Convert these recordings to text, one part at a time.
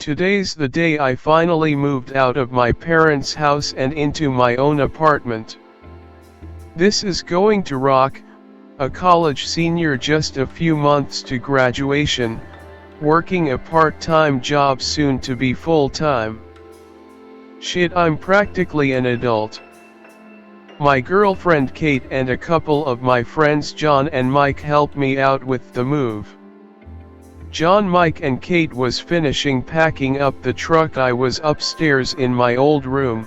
Today's the day I finally moved out of my parents' house and into my own apartment. This is going to rock, a college senior just a few months to graduation, working a part-time job soon to be full-time. Shit, I'm practically an adult. My girlfriend Kate and a couple of my friends John and Mike helped me out with the move. John, Mike and Kate was finishing packing up the truck. I was upstairs in my old room,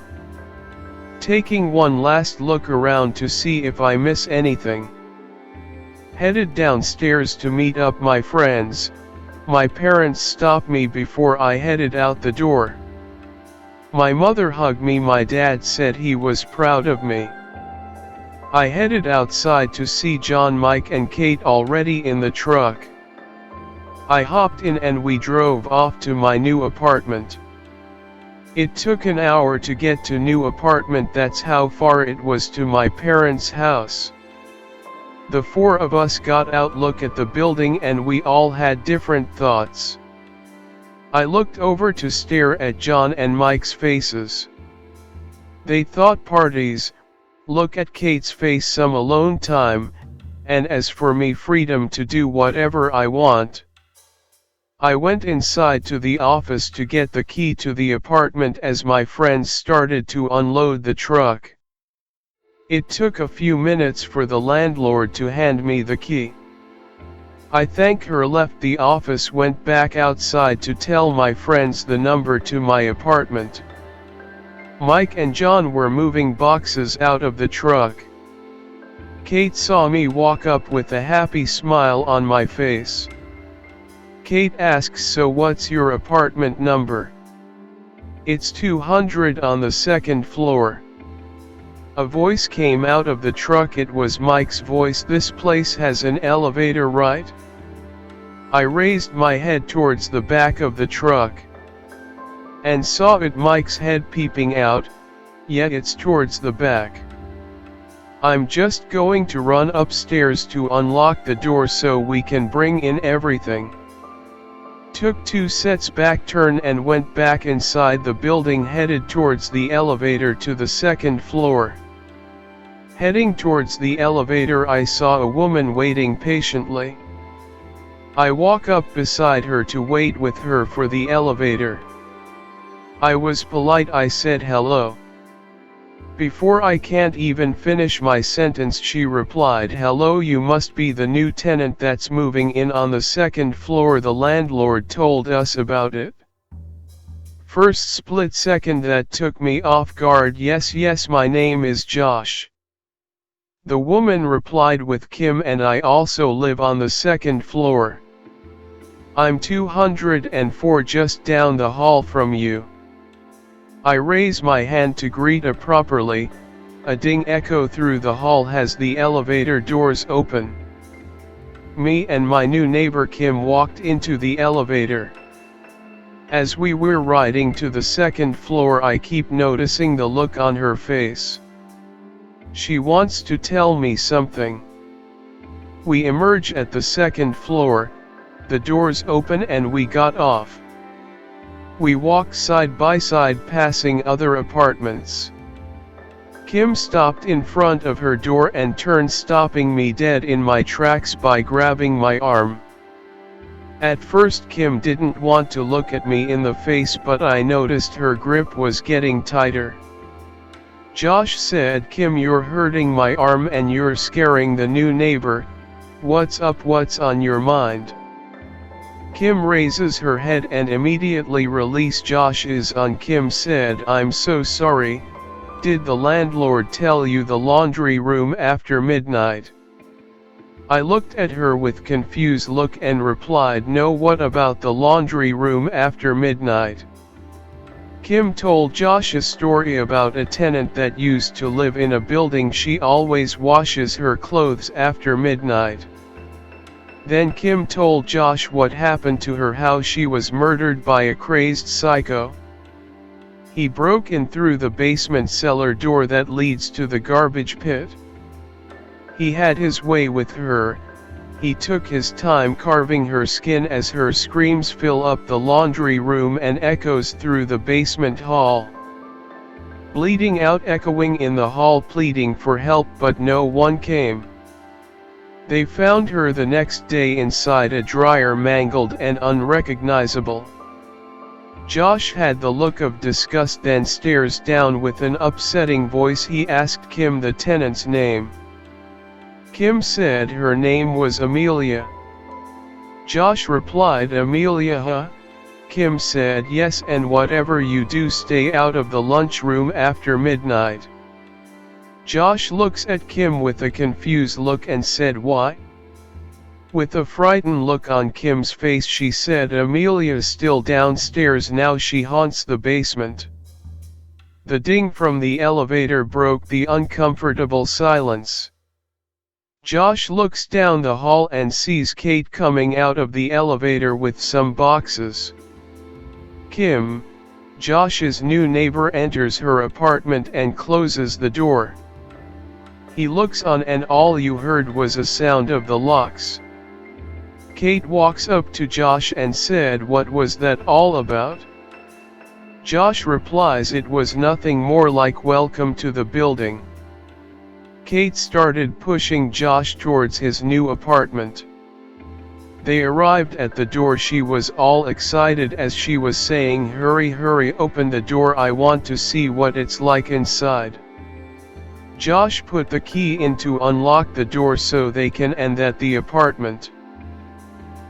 taking one last look around to see if I miss anything. Headed downstairs to meet up my friends, my parents stopped me before I headed out the door. My mother hugged me. My dad said he was proud of me. I headed outside to see John, Mike and Kate already in the truck. I hopped in and we drove off to my new apartment. It took an hour to get to new apartment. That's how far it was to my parents' house. The four of us got out, look at the building, and we all had different thoughts. I looked over to stare at John and Mike's faces. They thought parties, look at Kate's face, some alone time, and as for me, freedom to do whatever I want. I went inside to the office to get the key to the apartment as my friends started to unload the truck. It took a few minutes for the landlord to hand me the key. I thanked her, left the office, went back outside to tell my friends the number to my apartment. Mike and John were moving boxes out of the truck. Kate saw me walk up with a happy smile on my face. Kate asks, "So what's your apartment number?" "It's 200 on the second floor." A voice came out of the truck. It was Mike's voice. "This place has an elevator, right?" I raised my head towards the back of the truck and saw it, Mike's head peeping out. "Yeah, it's towards the back. I'm just going to run upstairs to unlock the door so we can bring in everything." Took 2 sets back turn and went back inside the building, headed towards the elevator to the second floor. Heading towards the elevator, I saw a woman waiting patiently. I walk up beside her to wait with her for the elevator. I was polite. I said hello. Before I can't even finish my sentence, she replied, "Hello, you must be the new tenant that's moving in on the second floor. The landlord told us about it." First split second that took me off guard. Yes, my name is Josh." The woman replied with Kim, and I also live on the second floor. I'm 204, just down the hall from you. I raise my hand to greet her properly. A ding echo through the hall as the elevator doors open. Me and my new neighbor Kim walked into the elevator. As we were riding to the second floor, I keep noticing the look on her face. She wants to tell me something. We emerge at the second floor, the doors open and we got off. We walk side by side passing other apartments. Kim stopped in front of her door and turned, stopping me dead in my tracks by grabbing my arm. At first Kim didn't want to look at me in the face, but I noticed her grip was getting tighter. Josh said, "Kim, you're hurting my arm and you're scaring the new neighbor. What's up? What's on your mind?" Kim raises her head and immediately releases Josh's arm. Kim said, "I'm so sorry. Did the landlord tell you the laundry room after midnight?" I looked at her with confused look and replied, "No, what about the laundry room after midnight?" Kim told Josh a story about a tenant that used to live in a building. She always washes her clothes after midnight. Then Kim told Josh what happened to her, how she was murdered by a crazed psycho. He broke in through the basement cellar door that leads to the garbage pit. He had his way with her. he took his time carving her skin as her screams fill up the laundry room and echoes through the basement hall. Bleeding out, echoing in the hall, pleading for help, but no one came. They found her the next day inside a dryer, mangled and unrecognizable. Josh had the look of disgust, then stares down with an upsetting voice. He asked Kim the tenant's name. Kim said her name was Amelia. Josh replied, "Amelia, huh?" Kim said, "Yes, and whatever you do, stay out of the lunchroom after midnight." Josh looks at Kim with a confused look and said, "Why?" With a frightened look on Kim's face, she said, "Amelia's still downstairs now. She haunts the basement." The ding from the elevator broke the uncomfortable silence. Josh looks down the hall and sees Kate coming out of the elevator with some boxes. Kim, Josh's new neighbor, enters her apartment and closes the door. He looks on and all you heard was a sound of the locks. Kate walks up to Josh and said, "What was that all about?" Josh replies, "It was nothing more like welcome to the building." Kate started pushing Josh towards his new apartment. They arrived at the door. She was all excited as she was saying, "Hurry, hurry, open the door. I want to see what it's like inside." Josh put the key in to unlock the door so they can enter the apartment.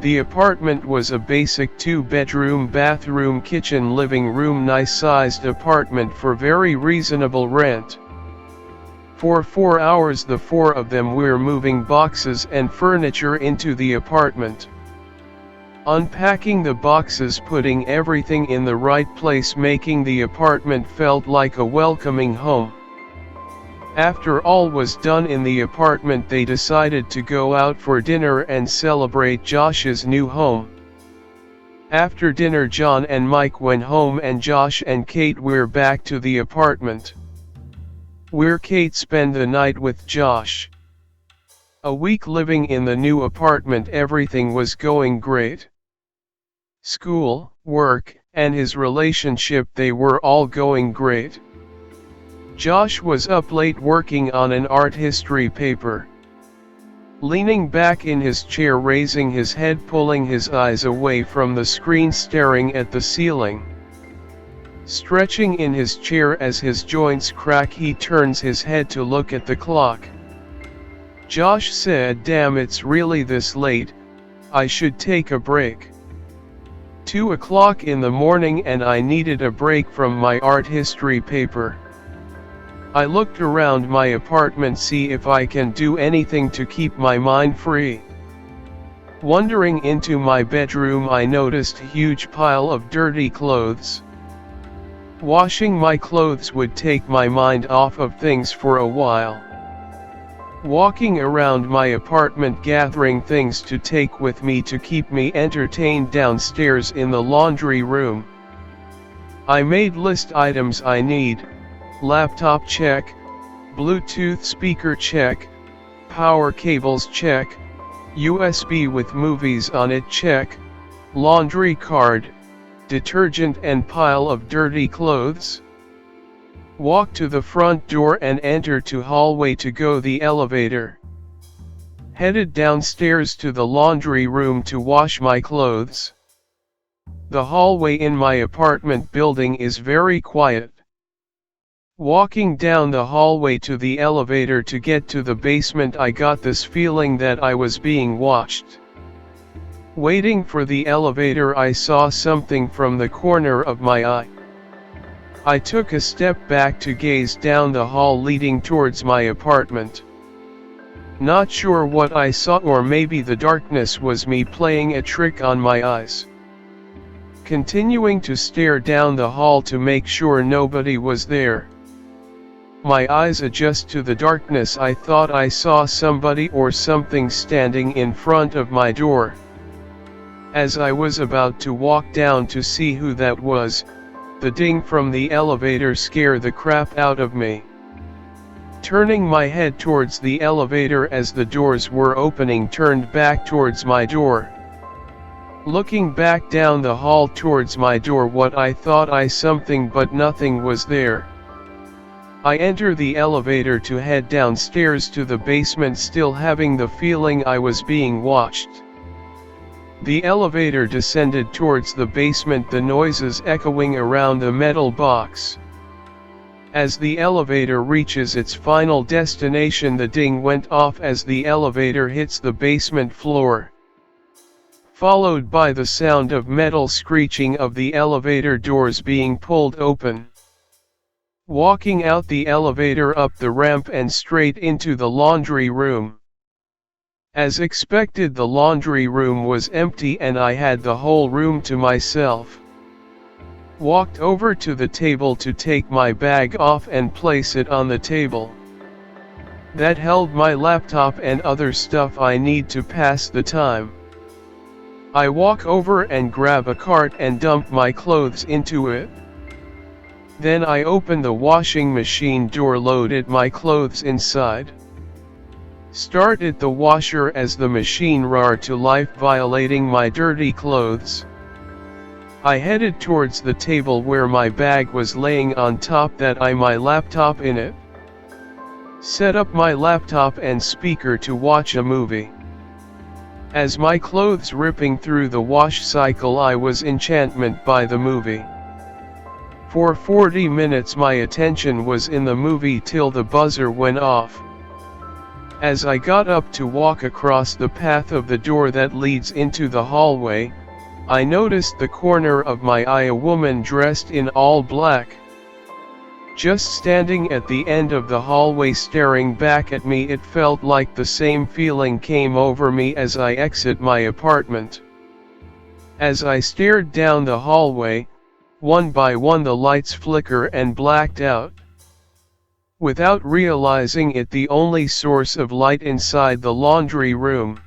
The apartment was a basic 2-bedroom, bathroom, kitchen, living room, nice-sized apartment for very reasonable rent. For 4 hours the four of them were moving boxes and furniture into the apartment. Unpacking the boxes, putting everything in the right place, making the apartment felt like a welcoming home. After all was done in the apartment, they decided to go out for dinner and celebrate Josh's new home. After dinner, John and Mike went home and Josh and Kate were back to the apartment, where Kate spent the night with Josh. A week living in the new apartment, everything was going great. School, work, and his relationship, they were all going great. Josh was up late working on an art history paper. Leaning back in his chair, raising his head, pulling his eyes away from the screen, staring at the ceiling. Stretching in his chair as his joints crack, he turns his head to look at the clock. Josh said, "Damn, it's really this late. I should take a break. 2 o'clock in the morning and I needed a break from my art history paper." I looked around my apartment, see if I can do anything to keep my mind free. Wandering into my bedroom, I noticed a huge pile of dirty clothes. Washing my clothes would take my mind off of things for a while. Walking around my apartment, gathering things to take with me to keep me entertained downstairs in the laundry room. I made list items I need. Laptop check, Bluetooth speaker check, power cables check, USB with movies on it check, laundry card, detergent, and pile of dirty clothes. Walk to the front door and enter to hallway to go the elevator. Headed downstairs to the laundry room to wash my clothes. The hallway in my apartment building is very quiet. Walking down the hallway to the elevator to get to the basement, I got this feeling that I was being watched. Waiting for the elevator, I saw something from the corner of my eye. I took a step back to gaze down the hall leading towards my apartment. Not sure what I saw, or maybe the darkness was me playing a trick on my eyes. Continuing to stare down the hall to make sure nobody was there. My eyes adjust to the darkness. I thought I saw somebody or something standing in front of my door. As I was about to walk down to see who that was, the ding from the elevator scared the crap out of me. turning my head towards the elevator as the doors were opening, turned back towards my door. Looking back down the hall towards my door, what I thought I something, but nothing was there. I enter the elevator to head downstairs to the basement, still having the feeling I was being watched. The elevator descended towards the basement, the noises echoing around the metal box. As the elevator reaches its final destination, the ding went off as the elevator hits the basement floor, followed by the sound of metal screeching of the elevator doors being pulled open. Walking out the elevator, up the ramp and straight into the laundry room. As expected, the laundry room was empty and I had the whole room to myself. Walked over to the table to take my bag off and place it on the table. That held my laptop and other stuff I need to pass the time. I walk over and grab a cart and dump my clothes into it. Then I open the washing machine door, loaded my clothes inside. Started the washer as the machine roared to life, violating my dirty clothes. I headed towards the table where my bag was laying on top, that I my laptop in it. Set up my laptop and speaker to watch a movie. As my clothes ripping through the wash cycle, I was enchantment by the movie. For 40 minutes my attention was in the movie till the buzzer went off. As I got up to walk across the path of the door that leads into the hallway, I noticed the corner of my eye a woman dressed in all black. Just standing at the end of the hallway staring back at me. It felt like the same feeling came over me as I exit my apartment. As I stared down the hallway, one by one the lights flicker and blacked out. Without realizing it, the only source of light inside the laundry room.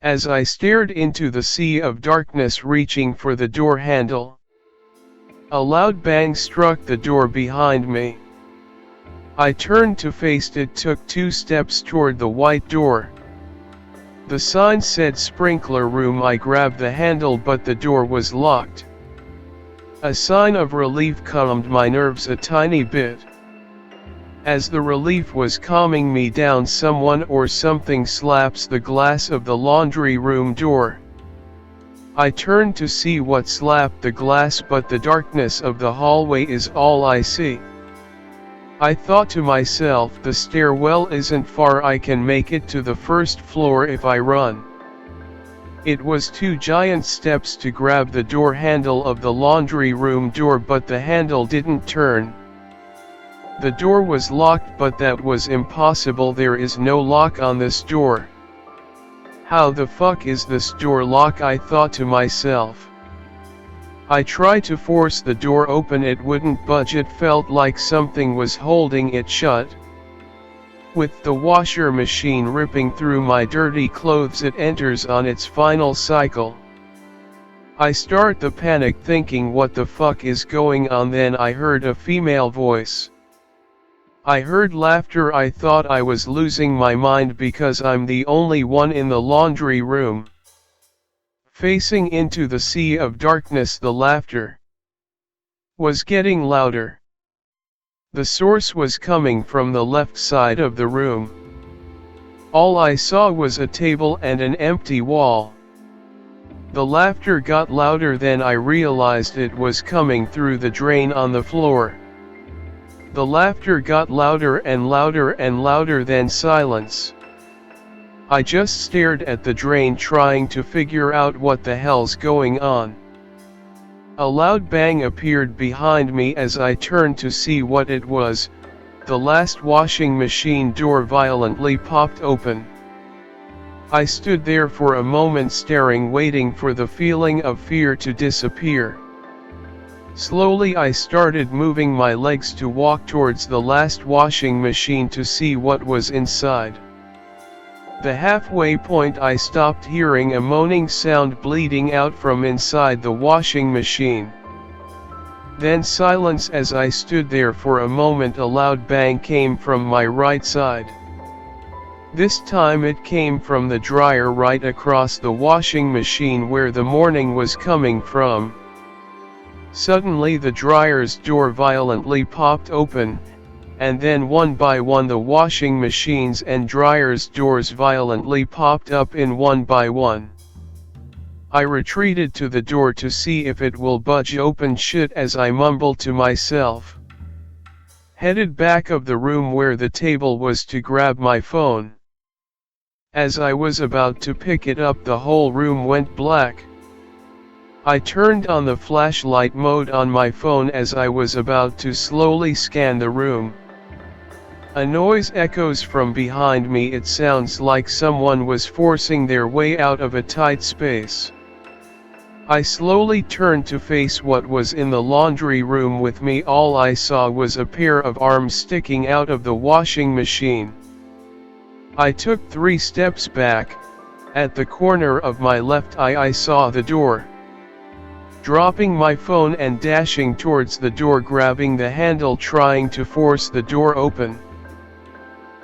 As I stared into the sea of darkness, reaching for the door handle, a loud bang struck the door behind me. I turned to face it, took 2 steps toward the white door. The sign said sprinkler room. I grabbed the handle, but the door was locked. A sign of relief calmed my nerves a tiny bit. As the relief was calming me down, someone or something slaps the glass of the laundry room door. I turned to see what slapped the glass, but the darkness of the hallway is all I see. I thought to myself, the stairwell isn't far, I can make it to the first floor if I run. It was 2 giant steps to grab the door handle of the laundry room door, but the handle didn't turn. The door was locked, but that was impossible. There is no lock on this door. How the fuck is this door locked? I thought to myself. I tried to force the door open, it wouldn't budge. It felt like something was holding it shut. With the washer machine ripping through my dirty clothes, it enters on its final cycle. I start the panic, thinking what the fuck is going on. Then I heard a female voice. I heard laughter. I thought I was losing my mind because I'm the only one in the laundry room. Facing into the sea of darkness, the laughter was getting louder. The source was coming from the left side of the room. All I saw was a table and an empty wall. The laughter got louder, then I realized it was coming through the drain on the floor. The laughter got louder and louder and louder, then silence. I just stared at the drain, trying to figure out what the hell's going on. A loud bang appeared behind me. As I turned to see what it was, the last washing machine door violently popped open. I stood there for a moment staring, waiting for the feeling of fear to disappear. Slowly I started moving my legs to walk towards the last washing machine to see what was inside. The halfway point I stopped hearing a moaning sound bleeding out from inside the washing machine. Then silence as I stood there for a moment. A loud bang came from my right side. This time it came from the dryer right across the washing machine where the morning was coming from. Suddenly the dryer's door violently popped open, and then one by one the washing machines and dryer's doors violently popped up in one by one. I retreated to the door to see if it will budge open shit as I mumbled to myself. Headed back of the room where the table was to grab my phone. As I was about to pick it up, the whole room went black. I turned on the flashlight mode on my phone as I was about to slowly scan the room. A noise echoes from behind me. It sounds like someone was forcing their way out of a tight space. I slowly turned to face what was in the laundry room with me. All I saw was a pair of arms sticking out of the washing machine. I took 3 steps back. At the corner of my left eye I saw the door. Dropping my phone and dashing towards the door, grabbing the handle, trying to force the door open.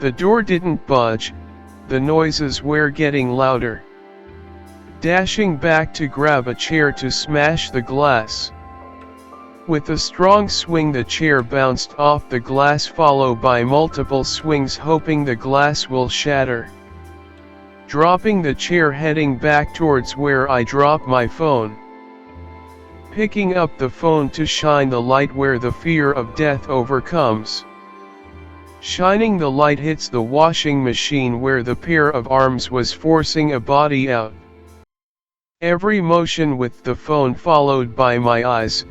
The door didn't budge, the noises were getting louder. Dashing back to grab a chair to smash the glass. With a strong swing the chair bounced off the glass, followed by multiple swings, hoping the glass will shatter. Dropping the chair, heading back towards where I dropped my phone. Picking up the phone to shine the light where the fear of death overcomes. Shining the light hits the washing machine where the pair of arms was forcing a body out. Every motion with the phone followed by my eyes,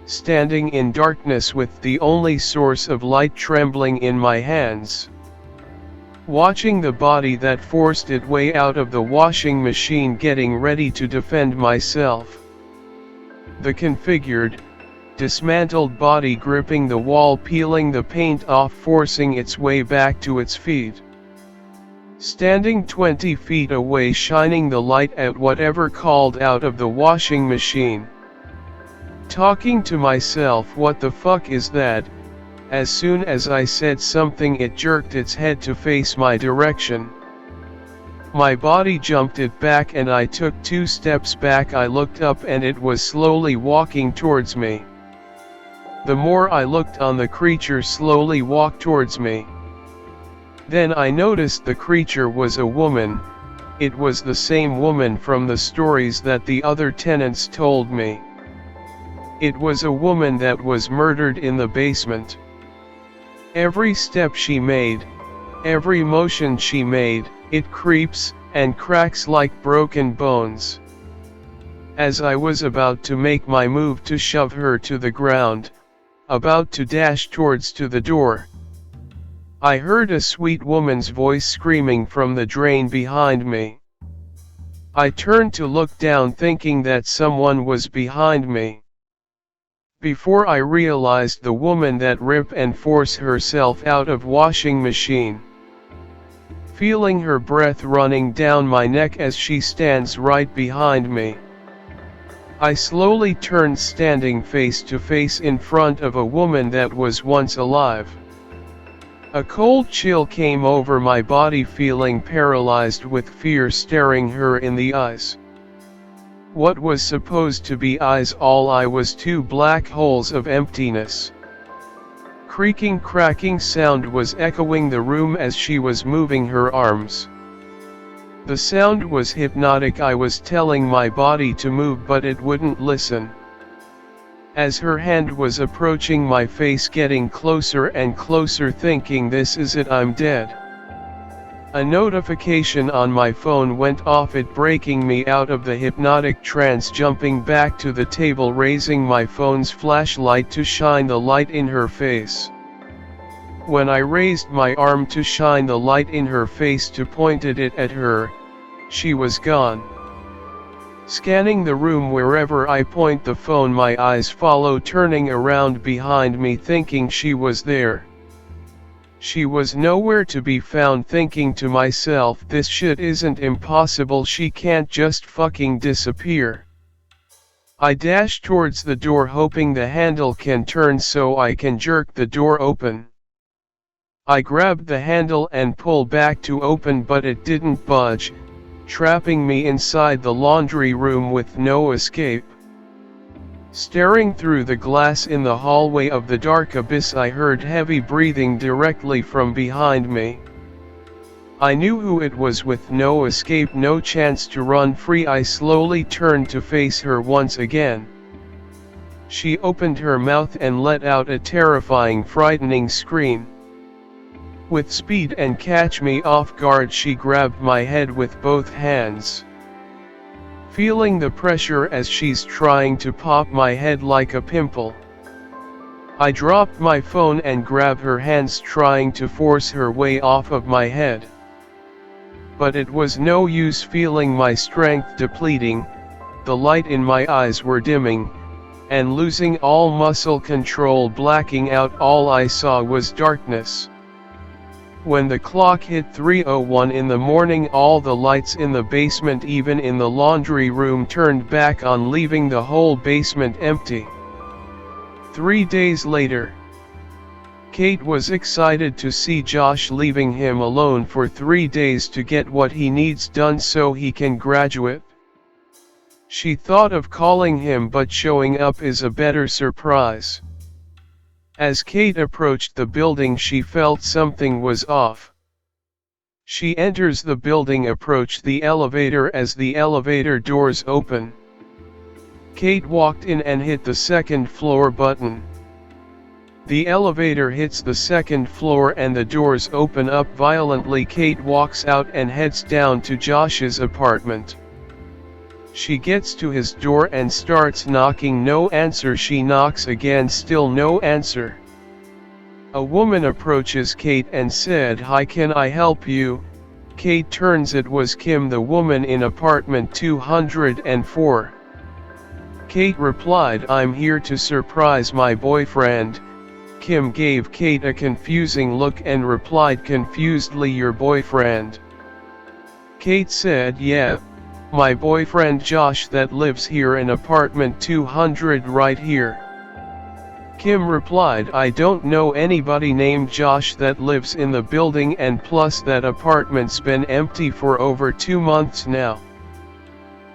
standing in darkness with the only source of light trembling in my hands. Watching the body that forced its way out of the washing machine, getting ready to defend myself. The configured, dismantled body gripping the wall, peeling the paint off, forcing its way back to its feet. Standing 20 feet away, shining the light at whatever called out of the washing machine. Talking to myself, what the fuck is that? As soon as I said something, it jerked its head to face my direction. My body jumped it back and I took 2 steps back. I looked up and it was slowly walking towards me. The more I looked on, the creature slowly walked towards me. Then I noticed the creature was a woman. It was the same woman from the stories that the other tenants told me. It was a woman that was murdered in the basement. Every step she made, every motion she made, it creeps and cracks like broken bones. As I was about to make my move to shove her to the ground, about to dash towards to the door, I heard a sweet woman's voice screaming from the drain behind me. I turned to look down, thinking that someone was behind me. Before I realized the woman that rip and force herself out of washing machine. Feeling her breath running down my neck as she stands right behind me. I slowly turned, standing face to face in front of a woman that was once alive. A cold chill came over my body, feeling paralyzed with fear, staring her in the eyes. What was supposed to be eyes, all I was 2 black holes of emptiness. Creaking, cracking sound was echoing the room as she was moving her arms. The sound was hypnotic. I was telling my body to move, but it wouldn't listen. As her hand was approaching my face, getting closer and closer, thinking this is it, I'm dead. A notification on my phone went off, it breaking me out of the hypnotic trance. Jumping back to the table, raising my phone's flashlight to shine the light in her face. When I raised my arm to shine the light in her face, to pointed it at her, she was gone. Scanning the room wherever I point the phone, my eyes follow, turning around behind me, thinking she was there. She was nowhere to be found, thinking to myself, this shit isn't impossible, she can't just fucking disappear. I dash towards the door hoping the handle can turn so I can jerk the door open. I grabbed the handle and pull back to open, but it didn't budge, trapping me inside the laundry room with no escape. Staring through the glass in the hallway of the dark abyss, I heard heavy breathing directly from behind me. I knew who it was. With no escape, no chance to run free, I slowly turned to face her once again. She opened her mouth and let out a terrifying, frightening scream. With speed and catch me off guard, she grabbed my head with both hands. Feeling the pressure as she's trying to pop my head like a pimple. I dropped my phone and grabbed her hands, trying to force her way off of my head. But it was no use, feeling my strength depleting, the light in my eyes were dimming, and losing all muscle control, blacking out. All I saw was darkness. When the clock hit 3:01 in the morning, all the lights in the basement, even in the laundry room, turned back on, leaving the whole basement empty. 3 days later, Kate was excited to see Josh, leaving him alone for 3 days to get what he needs done so he can graduate. She thought of calling him, but showing up is a better surprise. As Kate approached the building, she felt something was off. She enters the building, approached the elevator as the elevator doors open. Kate walked in and hit the second floor button. The elevator hits the second floor and the doors open up violently. Kate walks out and heads down to Josh's apartment. She gets to his door and starts knocking. No answer. She knocks again, still no answer. A woman approaches Kate and said, "Hi, can I help you?" Kate turns. It was Kim, the woman in apartment 204. Kate replied, "I'm here to surprise my boyfriend." Kim gave Kate a confusing look and replied confusedly, "Your boyfriend?" Kate said, "Yeah, my boyfriend Josh that lives here in apartment 200 right here." Kim replied, "I don't know anybody named Josh that lives in the building, and plus that apartment's been empty for over 2 months now."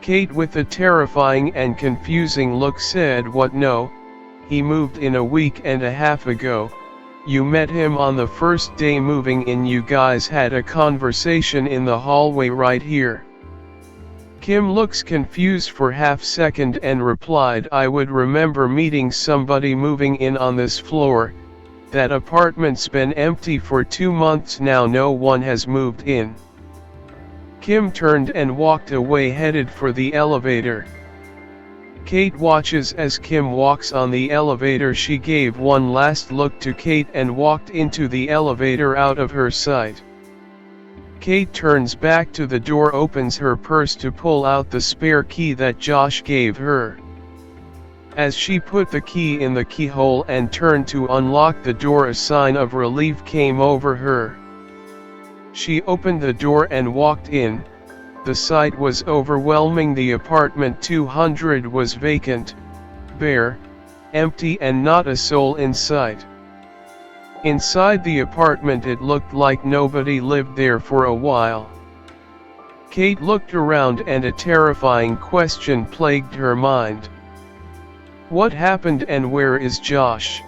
Kate, with a terrifying and confusing look, said, "What? No, he moved in a week and a half ago. You met him on the first day moving in. You guys had a conversation in the hallway right here." Kim looks confused for half second and replied, "I would remember meeting somebody moving in on this floor. That apartment's been empty for 2 months now. No one has moved in." Kim turned and walked away, headed for the elevator. Kate watches as Kim walks on the elevator. She gave one last look to Kate and walked into the elevator, out of her sight. Kate turns back to the door, opens her purse to pull out the spare key that Josh gave her. As she put the key in the keyhole and turned to unlock the door, a sign of relief came over her. She opened the door and walked in. The sight was overwhelming. The apartment 200 was vacant, bare, empty, and not a soul in sight. Inside the apartment, it looked like nobody lived there for a while. Kate looked around and a terrifying question plagued her mind. What happened, and where is Josh?